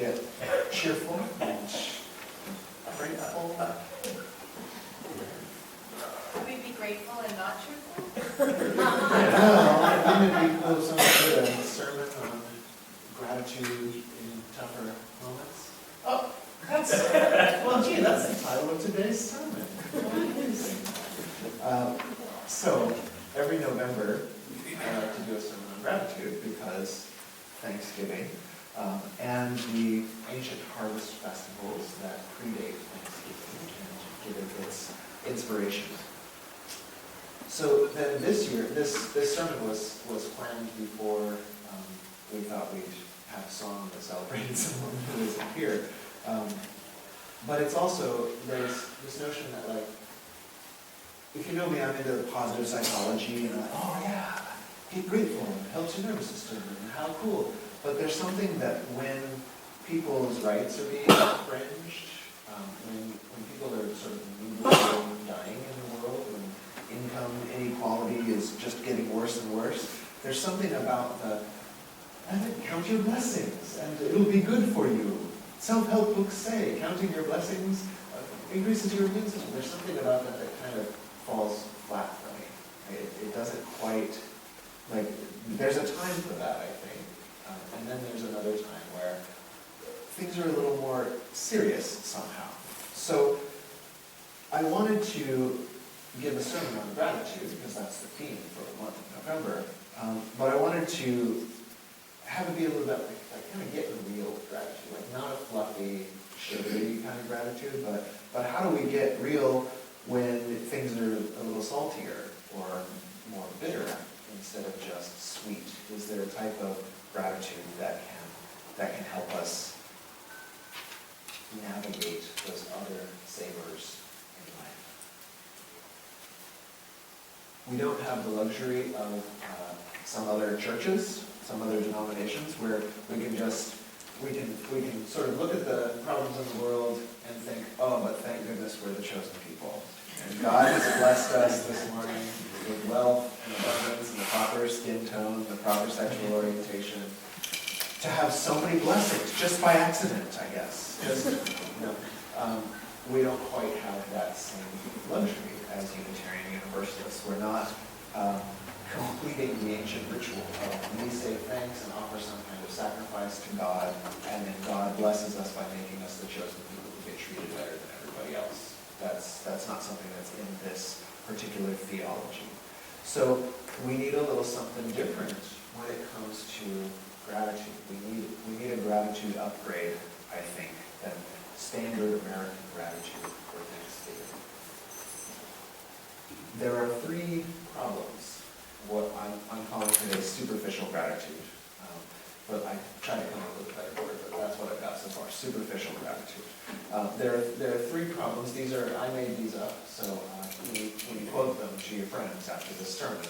get cheerful and grateful. Would we be grateful and not cheerful? Well, wouldn't it be cool if someone did a sermon on gratitude in tougher moments? Oh, that's, well, gee, that's the title of today's sermon. So, every November, I like to do a sermon on gratitude because Thanksgiving and the ancient harvest festivals that predate Thanksgiving and give it its inspiration. So then this year, this sermon was planned before we thought we'd have a song that celebrated someone who isn't here. But it's also, there's this notion that, like, if you know me, I'm into positive psychology, and I'm like, oh yeah, get grateful, and it helps your nervous system, and how cool. But there's something that when people's rights are being infringed, when people are sort of dying in the world, when income inequality is just getting worse and worse, there's something about count your blessings, and it'll be good for you. Self-help books say, counting your blessings increases your immune system. There's something about that kind of falls flat for me. It doesn't quite, like, there's a time for that, I think. And then there's another time where things are a little more serious somehow. So I wanted to give a sermon on gratitude, because that's the theme for the month of November. But I wanted to have it be a little bit like kind of getting real gratitude, like not a fluffy, sugary kind of gratitude, but how do we get real when things are a little saltier or more bitter instead of just sweet? Is there a type of gratitude that can help us navigate those other savors in life? We don't have the luxury of some other churches, some other denominations, where we can sort of look at the problems in the world and think, oh, but thank goodness we're the chosen people. And God has blessed us this morning with wealth and abundance and the proper skin tone, the proper sexual orientation, to have so many blessings just by accident, I guess. We don't quite have that same luxury as Unitarian Universalists. We're not completing the ancient ritual of we say thanks and offer some kind of sacrifice to God, and then God blesses us by making us the chosen people who get treated better than everybody else. That's not something that's in this particular theology. So we need a little something different when it comes to gratitude. We need a gratitude upgrade, I think, than standard American gratitude for Thanksgiving. There are three problems. What I'm calling today superficial gratitude. But I try to come up with a better word, but that's what I've got so far, superficial gratitude. There are three problems. I made these up, so when you quote them to your friends after this sermon,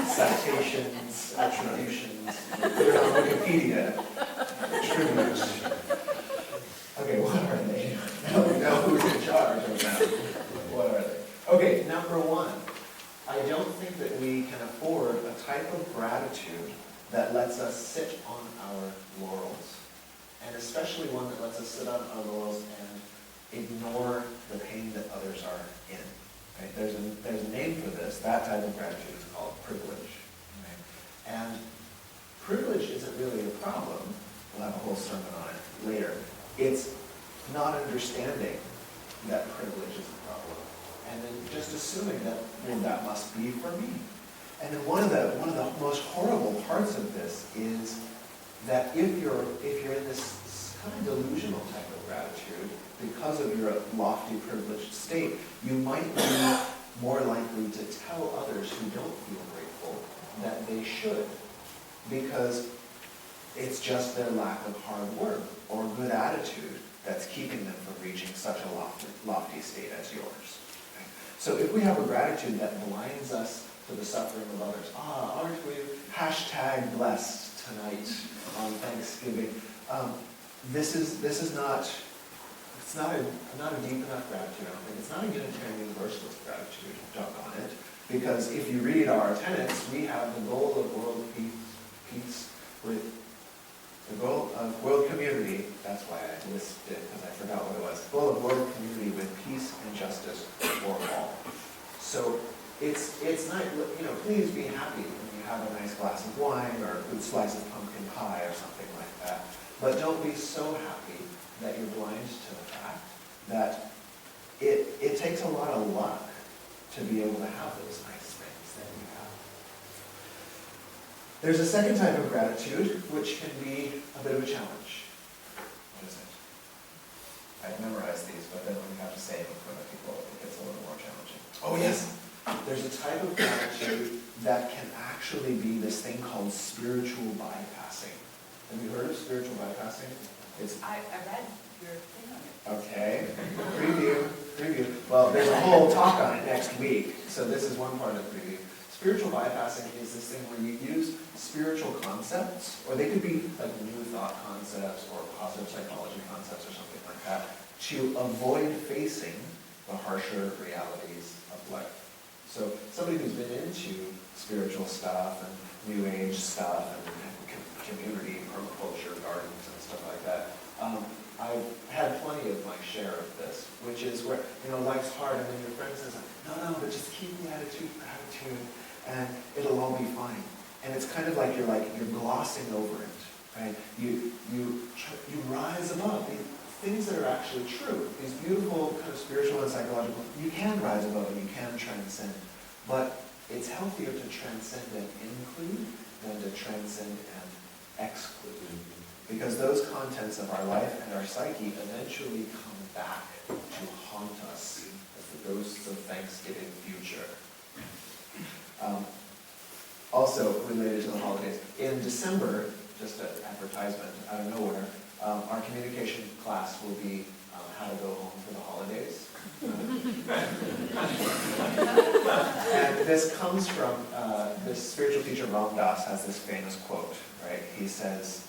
citations, attributions, put it on Wikipedia, tribute. Okay, what are they? Now we know who's in charge of that. What are they? Okay, number one, I don't think that we can afford a type of gratitude that lets us sit on our laurels, and especially one that lets us sit on our laurels and ignore the pain that others are in. Right? There's a name for this. That type of gratitude is called privilege. Right? And privilege isn't really a problem. We'll have a whole sermon on it later. It's not understanding that privilege is a problem, and then just assuming that, well, that must be for me. And then one of the most horrible parts of this is that if you're in this kind of delusional type of gratitude, because of your lofty privileged state, you might be more likely to tell others who don't feel grateful that they should, because it's just their lack of hard work or good attitude that's keeping them from reaching such a lofty state as yours. Okay? So if we have a gratitude that blinds us to the suffering of others, aren't we hashtag blessed tonight on Thanksgiving? This is not. It's not a deep enough gratitude. I don't think it's not a Unitarian Universalist gratitude. Doggone it. Because if you read our tenets, we have the goal of world peace with world community, that's why I listed it, because I forgot what it was, full of world community with peace and justice for all. So it's nice, please be happy when you have a nice glass of wine or a good slice of pumpkin pie or something like that. But don't be so happy that you're blind to the fact that it takes a lot of luck to be able to have those nice things that you have. There's a second type of gratitude, which can be a bit of a challenge. What is it? I've memorized these, but then when you have to say them in front of people, it gets a little more challenging. Oh yes! There's a type of gratitude that can actually be this thing called spiritual bypassing. Have you heard of spiritual bypassing? I read your thing on it. Okay, preview. Well, there's a whole talk on it next week, so this is one part of the preview. Spiritual bypassing is this thing where you use spiritual concepts, or they could be like new thought concepts or positive psychology concepts or something like that, to avoid facing the harsher realities of life. So somebody who's been into spiritual stuff and New Age stuff and community, permaculture, gardens and stuff like that, I've had plenty of my share of this, which is where, life's hard, and then your friend says, no, but just keep the attitude of gratitude, and it'll all be fine. And it's kind of like you're glossing over it, right? You rise above these things that are actually true. These beautiful kind of spiritual and psychological, you can rise above and you can transcend. But it's healthier to transcend and include than to transcend and exclude. Because those contents of our life and our psyche eventually come back to haunt us as the ghosts of Thanksgiving future. Also related to the holidays, in December, just an advertisement out of nowhere, our communication class will be how to go home for the holidays. And this comes from, this spiritual teacher Ram Dass has this famous quote, right? He says,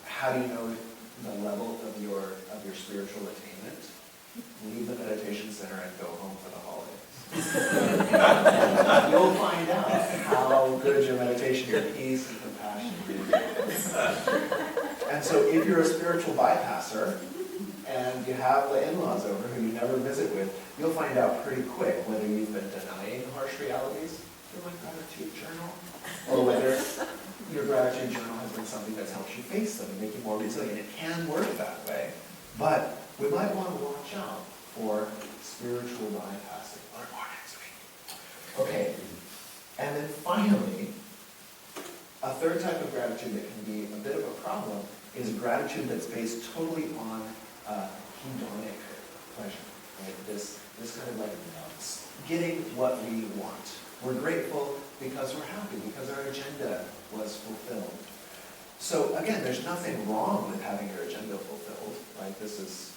how do you know the level of your spiritual attainment? Leave the meditation center and go home for the holidays. You'll find out how good your meditation, your peace, and compassion really is. And so if you're a spiritual bypasser, and you have the in-laws over who you never visit with, you'll find out pretty quick whether you've been denying harsh realities through my gratitude journal, or whether your gratitude journal has been something that's helped you face them and make you more resilient. It can work that way, but we might want to watch out for spiritual bypassing. Learn more next week. Okay, and then finally, a third type of gratitude that can be a bit of a problem is gratitude that's based totally on hedonic pleasure. Right? This kind of like getting what we want. We're grateful because we're happy, because our agenda was fulfilled. So again, there's nothing wrong with having your agenda fulfilled. Right? This is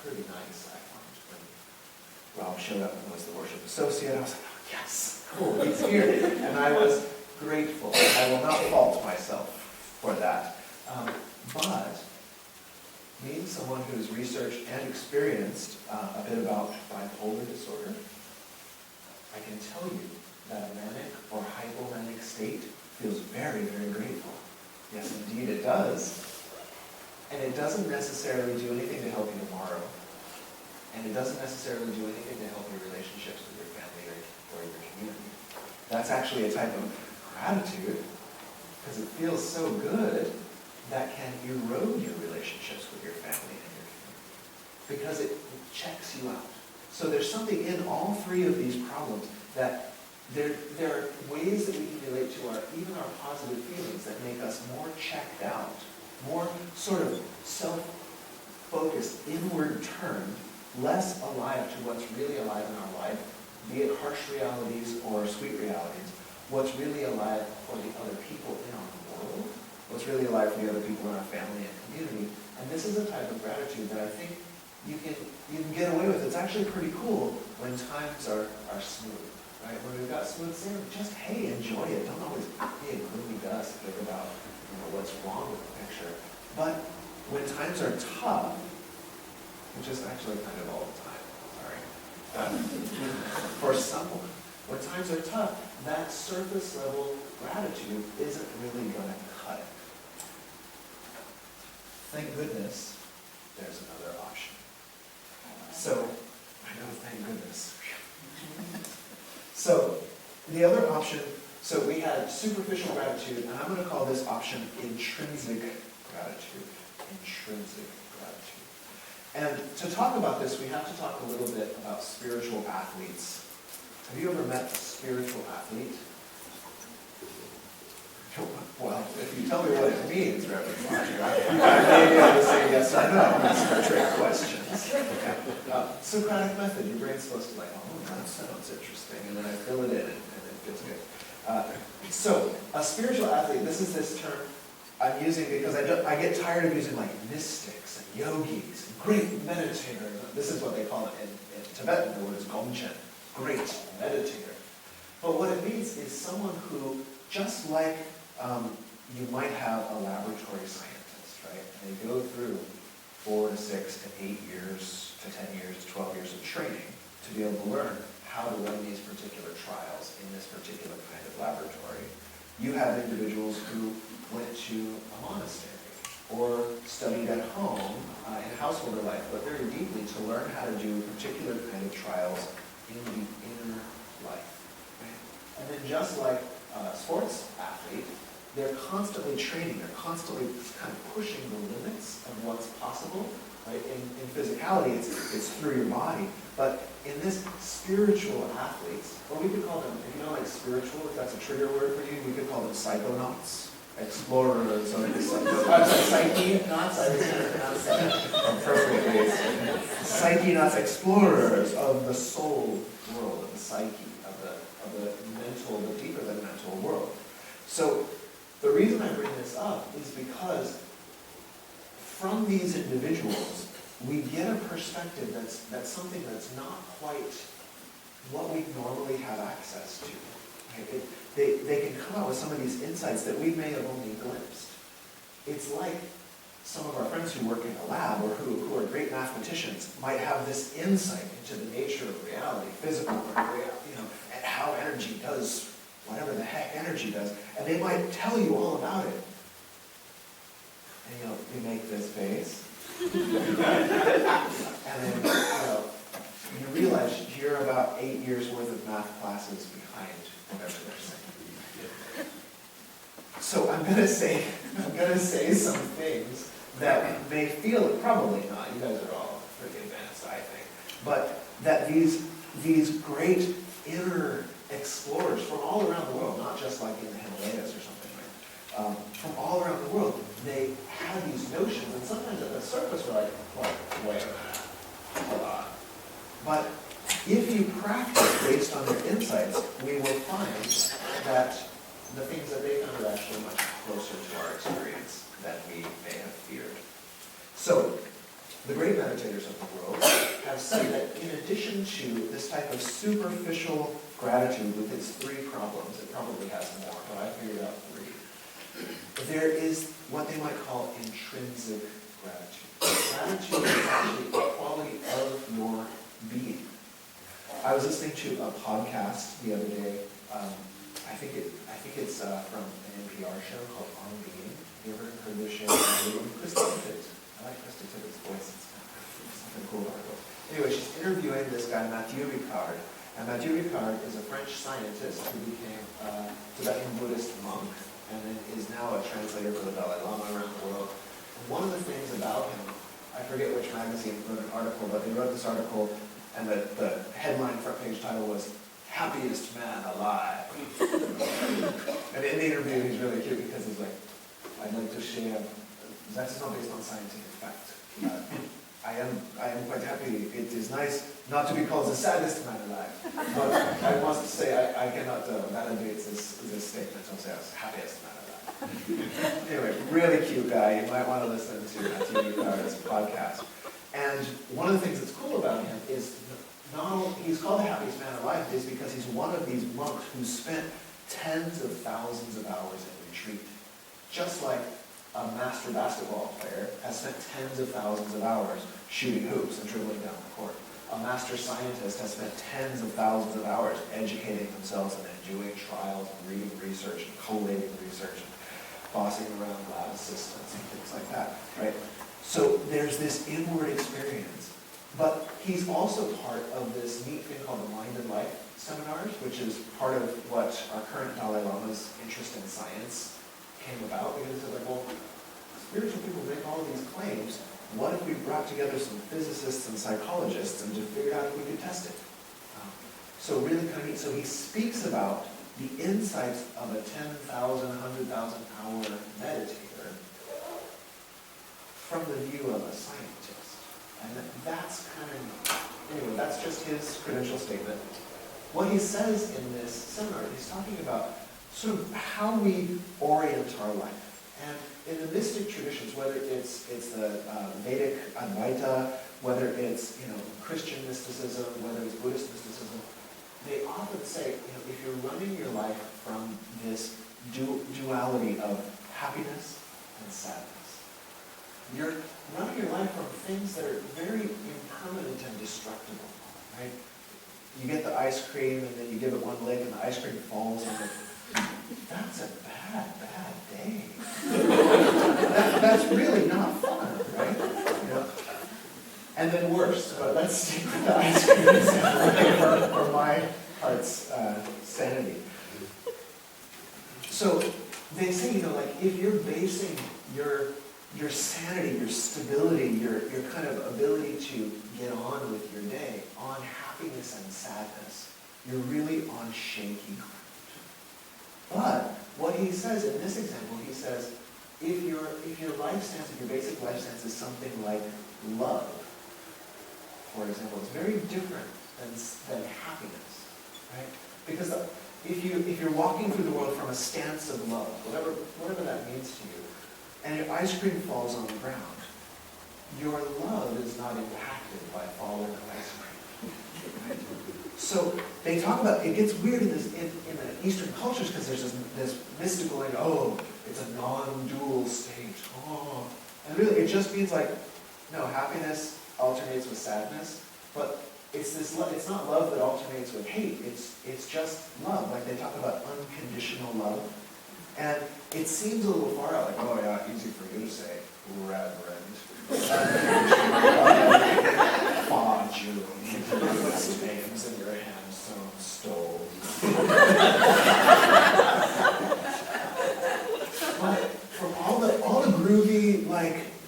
pretty nice, I found. When Rob showed up and was the worship associate, I was like, oh, yes, cool, he's here. And I was grateful. I will not fault myself for that. But being someone who's researched and experienced a bit about bipolar disorder, I can tell you that a manic or hypomanic state feels very, very grateful. Yes, indeed it does. And it doesn't necessarily do anything to help you tomorrow. And it doesn't necessarily do anything to help your relationships with your family or your community. That's actually a type of gratitude, because it feels so good, that can erode your relationships with your family and your community, because it checks you out. So there's something in all three of these problems that there are ways that we can relate to even our positive feelings that make us more checked out, more sort of self-focused, inward turned, less alive to what's really alive in our life, be it harsh realities or sweet realities, what's really alive for the other people in our world, what's really alive for the other people in our family and community. And this is a type of gratitude that I think you can get away with. It's actually pretty cool when times are smooth, right? When we've got smooth sailing, just, hey, enjoy it. Don't always be a gloomy dust, think about what's wrong with the picture. But when times are tough, which is actually kind of all the time, sorry. For someone, when times are tough, that surface level gratitude isn't really going to cut it. thank goodness, there's another option. So, I know, thank goodness. So, the other option, so we had superficial gratitude, and I'm going to call this option intrinsic gratitude. Intrinsic gratitude. And to talk about this, we have to talk a little bit about spiritual athletes. Have you ever met a spiritual athlete? Well, if you tell me what it means, Reverend Roger, I may be able to say yes or no. These are trick questions. Okay. Socratic method. Your brain's supposed to be like, oh, that sounds interesting, and then I fill it in, and it gets good. So, a spiritual athlete. This term I'm using because I get tired of using like mystics and yogis, and great meditators. This is what they call it in Tibetan. The word is gomchen, great meditator. But what it means is someone who, just like you might have a laboratory scientist, right? They go through 4 to 6 to 8 years to 10 years to 12 years of training to be able to learn how to run these particular trials in this particular kind of laboratory. You have individuals who went to a monastery or studied at home in householder life, but very deeply to learn how to do particular kind of trials in the inner life. Right? And then just like a sports athlete, they're constantly training, they're constantly kind of pushing the limits of what's possible. Right? In physicality, it's through your body, but in this spiritual athletes, or we could call them, if you don't like spiritual, if that's a trigger word for you, we could call them psychonauts, explorers, or psyche-nauts, I was going to pronounce that perfectly. Psyche-nauts, explorers of the soul world, of the psyche, of the mental, the deeper than mental world. So the reason I bring this up is because from these individuals, we get a perspective that's something that's not quite what we normally have access to. Right? They can come out with some of these insights that we may have only glimpsed. It's like some of our friends who work in a lab or who are great mathematicians might have this insight into the nature of reality, physical reality, and how energy does whatever the heck energy does, and they might tell you all about it. And they make this face. And then you realize you're about 8 years worth of math classes behind whatever they're saying. So I'm gonna say some things that may feel, probably not, you guys are all pretty advanced, I think, but that these great inner explorers from all around the world, not just like in the Himalayas or something, right? From all around the world, they had these notions, and sometimes at the surface we're like, wait a minute, hold on. But if you practice based on their insights, we will find that the things that they found are actually much closer to our experience than we may have feared. So, the great meditators of the world have said that in addition to this type of superficial gratitude with its 3 problems, it probably has more, but I figured out 3. There is what they might call intrinsic gratitude. Gratitude is actually a quality of your being. I was listening to a podcast the other day. I think it's from an NPR show called On Being. You ever heard this show? Krista Tippett. I like Krista Tippett's voice. It's something cool about her. Anyway, she's interviewing this guy, Mathieu Ricard. And Mathieu Ricard is a French scientist who became a Tibetan Buddhist monk and then is now a translator for the Dalai Lama around the world. And one of the things about him, I forget which magazine wrote an article, but they wrote this article, and the headline front page title was, "Happiest Man Alive." And in the interview, he's really cute because he's like, I'd like to share, that's not based on scientific fact. I am quite happy. It is nice not to be called the saddest man alive. But I must say, I cannot validate this statement. I'll say I was happiest man alive. Anyway, really cute guy. You might want to listen to Mathieu Ricard's podcast. And one of the things that's cool about him is not only he's called the happiest man alive is because he's one of these monks who spent tens of thousands of hours in retreat. Just like a master basketball player has spent tens of thousands of hours shooting hoops and dribbling down the court. A master scientist has spent tens of thousands of hours educating themselves and then doing trials and reading research and collating research. bossing around lab assistants and things like that, right? So there's this inward experience. But he's also part of this neat thing called the Mind and Life seminars, which is part of what our current Dalai Lama's interest in science came about, because it's like, well, spiritual people make all these claims. What if we brought together some physicists and psychologists and just figured out if we could test it? So really kind of neat. So he speaks about the insights of a 10,000, 100,000 hour meditator from the view of a scientist. And that's kind of, anyway, that's just his credential statement. What he says in this seminar, he's talking about sort of how we orient our life. And in the mystic traditions, whether it's the Vedic Advaita, whether it's Christian mysticism, whether it's Buddhist mysticism, they often say, if you're running your life from this duality of happiness and sadness, you're running your life from things that are very impermanent and destructible, right? You get the ice cream and then you give it one lick and the ice cream falls and that's a bad day. That's really not fun, right? And then worse, but let's stick with the ice cream example for my heart's sanity. So they say, if you're basing your sanity, your stability, your kind of ability to get on with your day on happiness and sadness, you're really on shaky ground. But what he says in this example, he says, if your life stance, if your basic life stance is something like love, for example, it's very different than happiness, right? Because if you're walking through the world from a stance of love, whatever that means to you, and your ice cream falls on the ground, your love is not impacted by falling ice cream. Right? So they talk about, it gets weird in the Eastern cultures because there's this mystical, it's a non-dual state. Oh. And really it just means no, happiness alternates with sadness, but it's not love that alternates with hate, it's just love. Like they talk about unconditional love. And it seems a little far out, easy for you to say, reverend. Fudge, you names in your hand-sewn stove. But from all the groovy,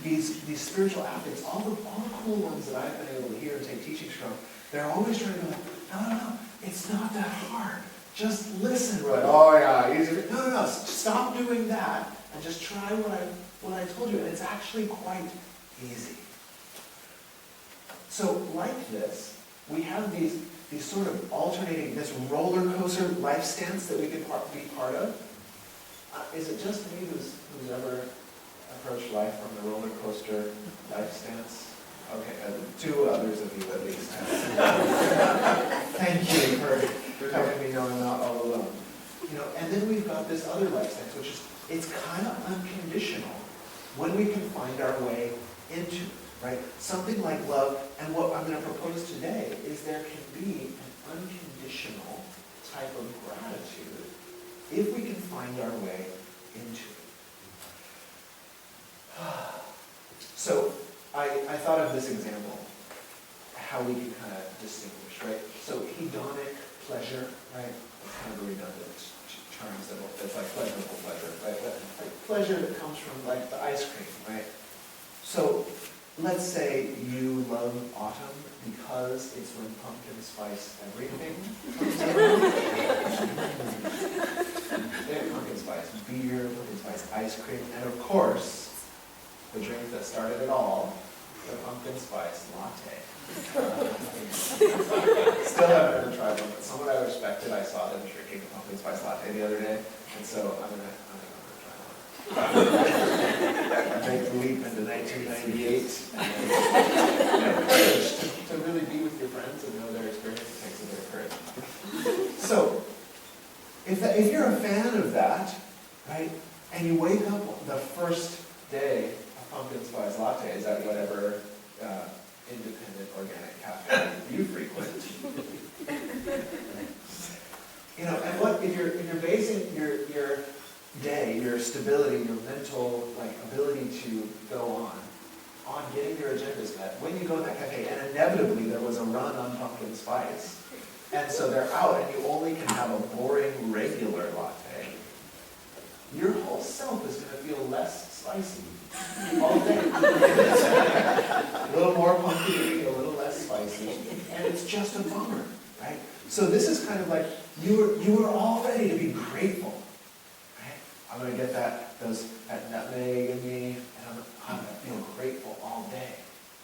these spiritual athletes, all the cool ones that I've been able to hear and take teachings from, they're always trying to go no, it's not that hard. Just listen, right? Easy. No, stop doing that and just try what I told you, and it's actually quite easy. So like this, we have these sort of alternating, this roller coaster life stance that we can be part of. Is it just me who's ever approached life from the roller coaster life stance? Okay, two others of you at least. Thank you for helping me know I'm not all alone. And then we've got this other life stance, which is, it's kind of unconditional when we can find our way into it, right? Something like love, and what I'm going to propose today is there can be an unconditional type of gratitude if we can find our way into it. So I thought of this example, how we can kind of distinguish, right? So hedonic pleasure, right? It's kind of a redundant terms that it's like pleasurable pleasure, right? But like pleasure that comes from the ice cream, right? So let's say you love autumn because it's when pumpkin spice everything comes in. Pumpkin spice beer, pumpkin spice ice cream, and of course, the drink that started it all, the pumpkin spice latte. Still haven't ever tried one, but someone I respected, I saw them drinking a pumpkin spice latte the other day, and so I'm gonna try one. I make the leap into 1998, and to really be with your friends and know their experience, it takes a bit of courage. So, if you're a fan of that, right, and you wake up the first day a pumpkin spice latte is at whatever independent organic cafe you frequent. And what if you're basing your day day, your stability, your mental ability to go on getting your agendas met, when you go in that cafe, and inevitably there was a run on pumpkin spice, and so they're out and you only can have a boring regular latte, your whole self is going to feel less spicy all day. A little more pumpkin, a little less spicy, and it's just a bummer, right? So this is kind of like, you are all ready to be grateful, right? I'm going to get that nutmeg in me, and I'm going to feel grateful all day.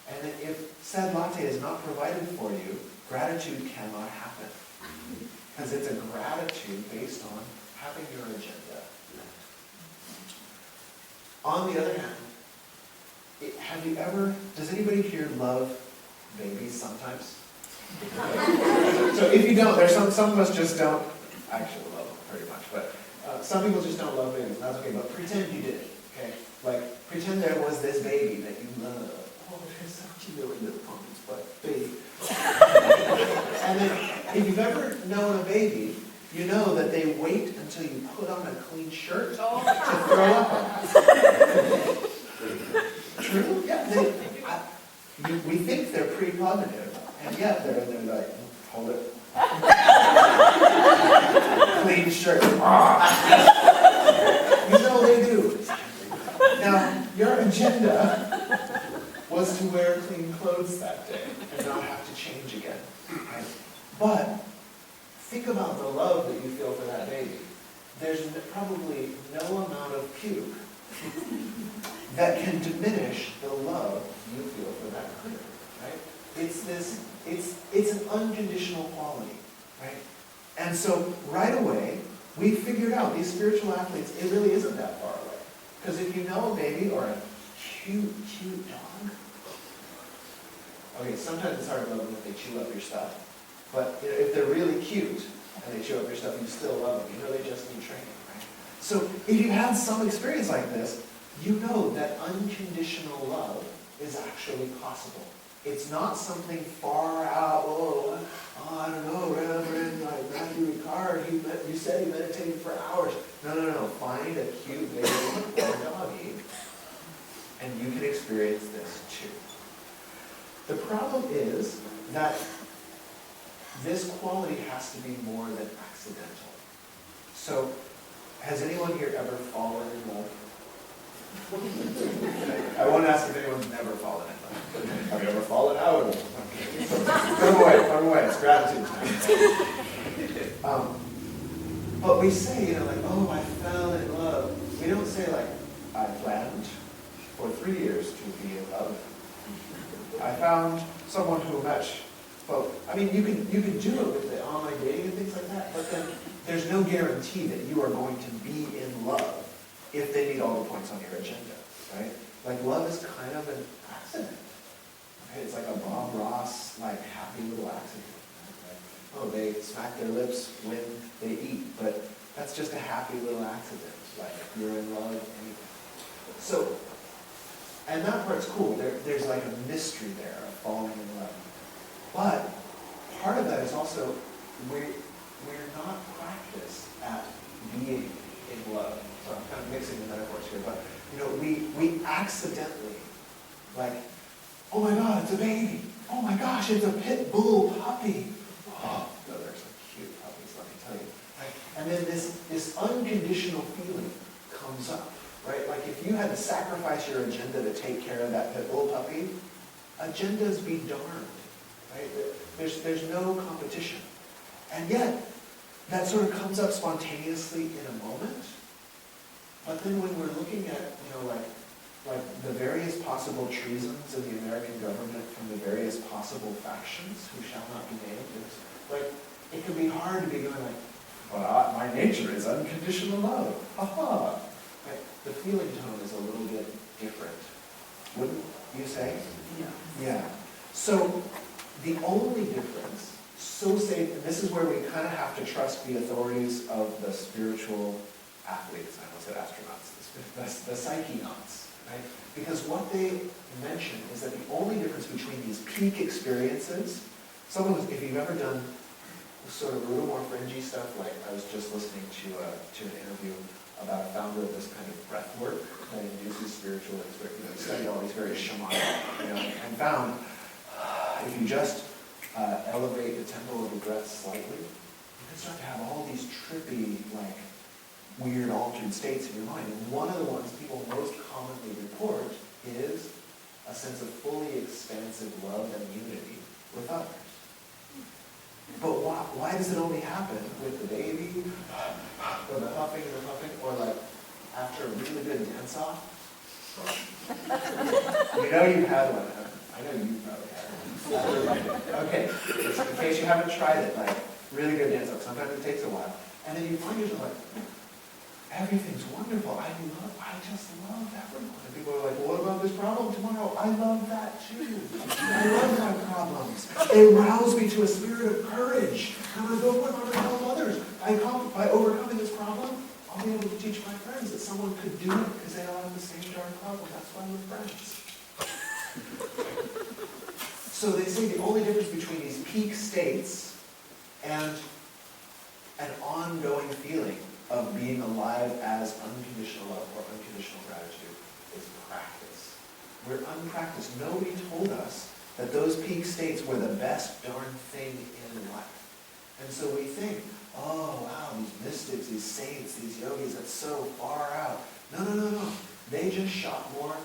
And then if said latte is not provided for you, gratitude cannot happen. Because it's a gratitude based on having your agenda. On the other hand, does anybody here love babies sometimes? So if you don't, there's some of us just don't actually love them very much, but some people just don't love babies, and that's okay, but pretend you did, okay? Like, pretend there was this baby that you love. Oh, they're so cute, little pumpkins, but baby. And then, if you've ever known a baby, you know that they wait until you put on a clean shirt to throw up on. True? Yeah. We think they're pre-cognitive, and yet they're like, hold it. Clean shirt. You know they do. Now, your agenda was to wear clean clothes that day and not have to change again. Right? But think about the love that you feel for that baby. There's probably no amount of puke that can diminish the love you feel for that critter, right? It's an unconditional quality, right? And so right away, we figured out these spiritual athletes, it really isn't that far away. Because if you know a baby or a cute dog, okay, sometimes it's hard to love them if they chew up your stuff. But if they're really cute and they chew up your stuff, you still love them. You know they just need training, right? So if you've had some experience like this, you know that unconditional love is actually possible. It's not something far out, I don't know, Reverend, like Matthew Ricard, you said he meditated for hours. No. Find a cute baby or doggy, and you can experience this too. The problem is that this quality has to be more than accidental. So, has anyone here ever fallen in love? I won't ask if anyone's never fallen in love. Have you ever fallen out? Put away. It's gratitude time. But we say, I fell in love. We don't say I planned for 3 years to be in love. I found someone who matched. Well, you can do it with the online dating and things like that, but then there's no guarantee that you are going to be in love if they meet all the points on your agenda, right? Like, love is kind of an accident. Right? It's like a Bob Ross, happy little accident. Right? Oh, they smack their lips when they eat, but that's just a happy little accident. Like, you're in love anyway. So, and that part's cool. There's a mystery there of falling in love. But part of that is also we're not practiced at being in love. So I'm kind of mixing the metaphors here, but we accidentally, oh my God, it's a baby. Oh my gosh, it's a pit bull puppy. Oh, no, they're some cute puppies, let me tell you. Right? And then this unconditional feeling comes up, right? Like if you had to sacrifice your agenda to take care of that pit bull puppy, agendas be darned. Right? There's no competition. And yet, that sort of comes up spontaneously in a moment. But then when we're looking at, the various possible treasons in the American government from the various possible factions who shall not be named, it can be hard to be going well, my nature is unconditional love. Ha-ha. Right? The feeling tone is a little bit different. Wouldn't you say? Yeah. So, the only difference, and this is where we kind of have to trust the authorities of the spiritual athletes, I almost said astronauts, the psychonauts, right? Because what they mention is that the only difference between these peak experiences, if you've ever done sort of a little more fringy stuff, like I was just listening to an interview about a founder of this kind of breath work that induces spiritual, studied all these various shamanic, and found if you just elevate the tempo of the breath slightly, you can start to have all these trippy, like, weird altered states in your mind. And one of the ones people most commonly report is a sense of fully expansive love and unity with others. But why does it only happen with the baby, or the huffing and the puffing, or like after a really good dance-off? You've had one. I know you probably have. Okay, in case you haven't tried it, like really good dance-off. Sometimes it takes a while. And then you find yourself like, everything's wonderful. I just love everyone. And people are like, well, what about this problem tomorrow? I love that too. I love my problems. They rouse me to a spirit of courage. And I go, what am I going to help others? By overcoming this problem, I'll be able to teach my friends that someone could do it because they all have the same darn problem. That's why we're friends. So they say the only difference between these peak states and an ongoing feeling of being alive as unconditional love or unconditional gratitude is practice. We're unpracticed. Nobody told us that those peak states were the best darn thing in life. And so we think, oh wow, these mystics, these saints, these yogis, that's so far out. No. They just shot more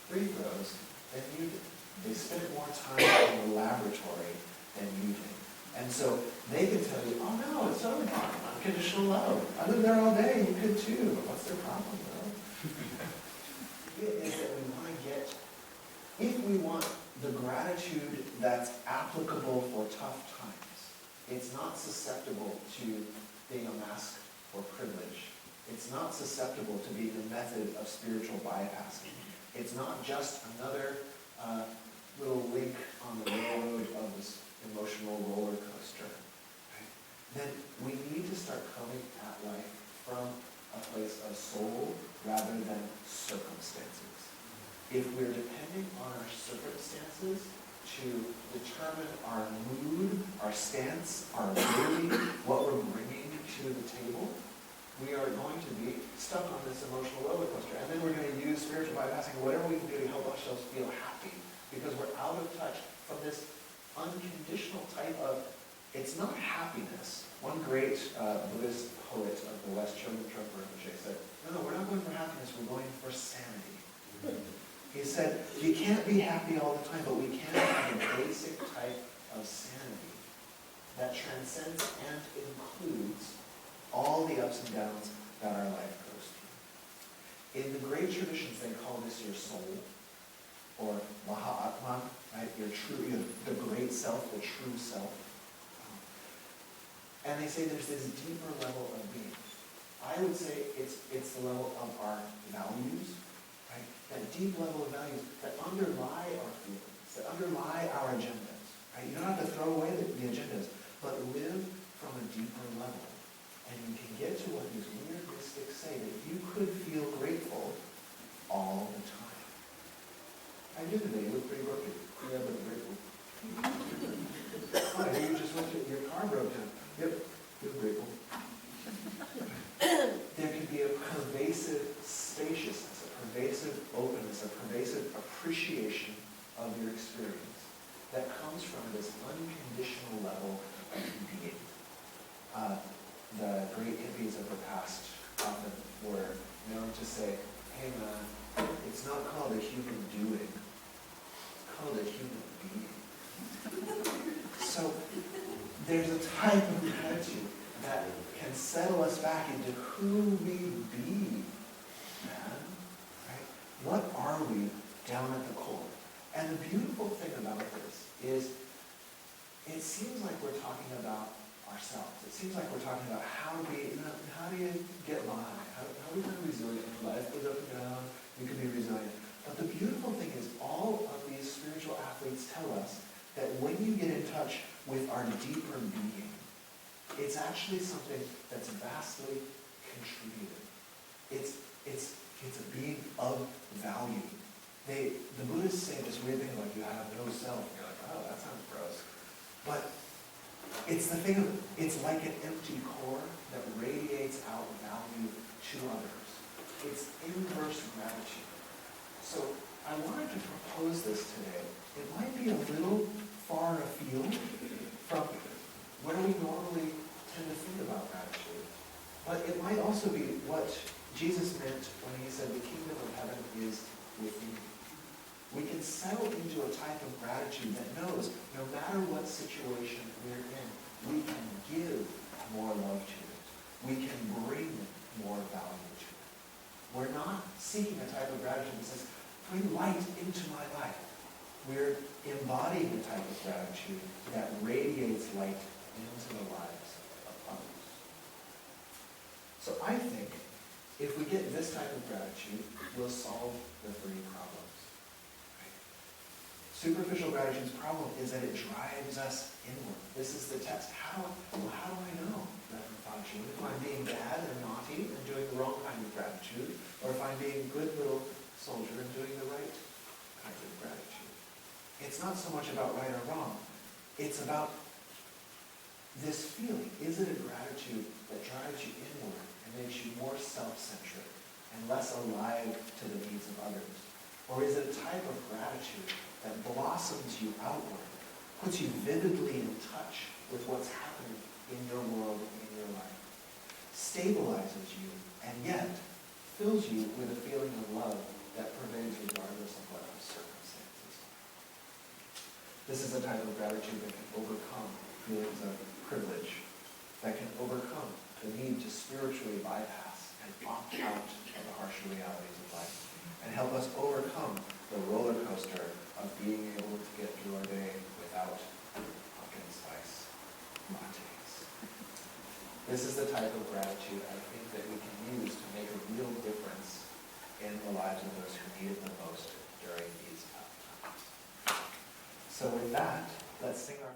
free throws than you did. They spent more time in the laboratory than you did. And so they can tell you, oh no, it's totally fine. Unconditional love. I live there all day, you could too. But what's their problem, though? It is that we want to get, if we want the gratitude that's applicable for tough times, it's not susceptible to being a mask for privilege. It's not susceptible to being a method of spiritual bypassing. It's not just another little link on the railroad of this emotional roller coaster. Then we need to start coming at life from a place of soul rather than circumstances. If we're depending on our circumstances to determine our mood, our stance, our ability, what we're bringing to the table, we are going to be stuck on this emotional roller coaster. And then we're going to use spiritual bypassing, whatever we can do to help ourselves feel happy, because we're out of touch from this unconditional type of, it's not happiness. One great Buddhist poet of the West, Chogyam Trungpa Rinpoche, said, no, we're not going for happiness, we're going for sanity. He said, you can't be happy all the time, but we can have a basic type of sanity that transcends and includes all the ups and downs that our life goes through. In the great traditions, they call this your soul, or Mahatman, right? The great self, the true self. And they say there's this deeper level of being. I would say it's the level of our values, right? That deep level of values that underlie our feelings, that underlie our agendas, right? You don't have to throw away the agendas, but live from a deeper level. And you can get to what these weird mystics say, that you could feel grateful all the time. I do today. You look pretty broken. Yeah, but grateful. Why? You just went to your car broke down. Yep, feel grateful. There can be a pervasive spaciousness, a pervasive openness, a pervasive appreciation of your experience that comes from this unconditional level of being. The great hippies of the past often were known to say, hey man, it's not called a human doing, it's called a human being. So there's a type of gratitude that can settle us back into who we be, man. Right? What are we down at the core? And the beautiful thing about this is it seems like we're talking about ourselves. It seems like we're talking about how do you get by? How do we become resilient? Life goes up and down. We can be resilient. But the beautiful thing is all of these spiritual athletes tell us that when you get in touch with our deeper being, it's actually something that's vastly contributed. It's a being of value. The Buddhists say this weird thing like you have no self. And you're like, oh, that sounds gross. But it's the thing of, it's like an empty core that radiates out value to others. what Jesus meant when he said the kingdom of heaven is within you. We can settle into a type of gratitude that knows no matter what situation we're in, we can give more love to it. We can bring more value to it. We're not seeking a type of gratitude that says, bring light into my life. We're embodying a type of gratitude that radiates light into the lives of others. So I think if we get this type of gratitude, we'll solve the three problems. Superficial gratitude's problem is that it drives us inward. This is the test. How do I know, Reverend Fauci, if I'm being bad and naughty and doing the wrong kind of gratitude, or if I'm being a good little soldier and doing the right kind of gratitude? It's not so much about right or wrong. It's about this feeling. Is it a gratitude that drives you inward and makes you more self-centric and less alive to the needs of others? Or is it a type of gratitude that blossoms you outward, puts you vividly in touch with what's happening in your world, in your life, stabilizes you, and yet fills you with a feeling of love that pervades regardless of what the circumstances are? This is a type of gratitude that can overcome feelings of privilege, that can overcome the need to spiritually bypass and opt out of the harsh realities of life, and help us overcome the roller coaster of being able to get through our day without pumpkin spice lattes. This is the type of gratitude I think that we can use to make a real difference in the lives of those who need it the most during these tough times. So with that, let's sing our